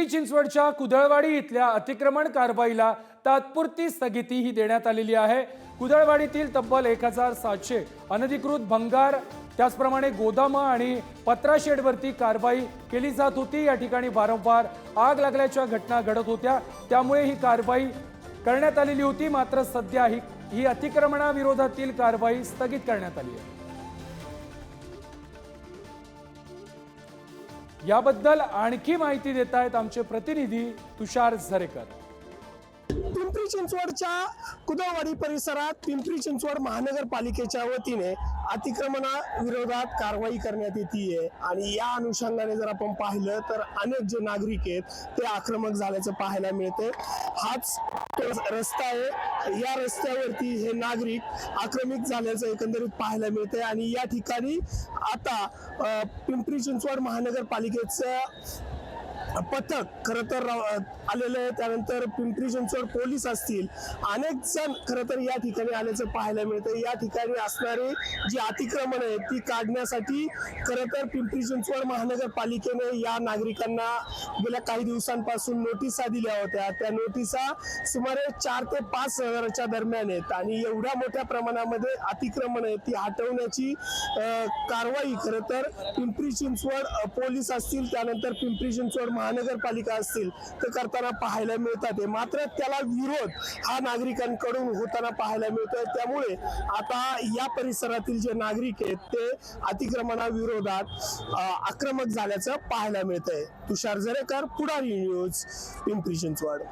पिंपरी चिंचवडच्या कुदळवाडी इथल्या अतिक्रमण कारवाईला तात्पुरती स्थगिती ही देण्यात आलेली आहे। कुदळवाडीतील तब्बल 1700 अनधिकृत भंगार त्याचप्रमाणे गोदाम आणि पत्रा शेडवरती कारवाई केली जात होती। या ठिकाणी वारंवार आग लागल्याच्या घटना घडत होत्या, त्यामुळे ही कारवाई करण्यात आलेली होती। मात्र सध्या ही अतिक्रमणाविरोधातील कारवाई स्थगित करण्यात आली आहे। याबद्दल आणखी माहिती देत आहेत आमचे प्रतिनिधी तुषार झरेकर। पिंपरी चिंचवडच्या कुदळवाडी परिसरात पिंपरी चिंचवड महानगरपालिकेच्या वतीने अतिक्रमणाविरोधात कारवाई करण्यात येते आणि या अनुषंगाने जर आपण पाहिलं तर अनेक जे नागरिक आहेत ते आक्रमक झाल्याचं पाहायला मिळते। हाच रस्ता आहे, या रस्त्यावरती हे नागरिक आक्रमित झाल्याचं एकंदरीत पाहायला मिळते आणि या ठिकाणी आता पिंपरी चिंचवड महानगरपालिकेचं पथक खरं तर आलेलं आहे। त्यानंतर पिंपरी चिंचवड पोलीस असतील, अनेक जण खरं तर या ठिकाणी आल्याचं पाहायला मिळतं। या ठिकाणी असणारी जी अतिक्रमण आहे ती काढण्यासाठी खरं तर पिंपरी चिंचवड महानगरपालिकेने या नागरिकांना गेल्या काही दिवसांपासून नोटिसा दिल्या होत्या। त्या नोटिसा सुमारे 4 ते 5 हजाराच्या दरम्यान आहेत आणि एवढ्या मोठ्या प्रमाणामध्ये अतिक्रमण आहे ती हटवण्याची कारवाई खरं तर पिंपरी चिंचवड पोलीस असतील, त्यानंतर पिंपरी चिंचवड महानगरपालिका असतील ते करताना पाहायला मिळतात। मात्र त्याला विरोध हा नागरिकांकडून होताना पाहायला मिळतोय। त्यामुळे आता या परिसरातील जे नागरिक आहेत ते अतिक्रमणाविरोधात आक्रमक झाल्याचं पाहायला मिळतंय। तुषार झरेकर, पुढारी न्यूज, पिंपरी चिंचवड।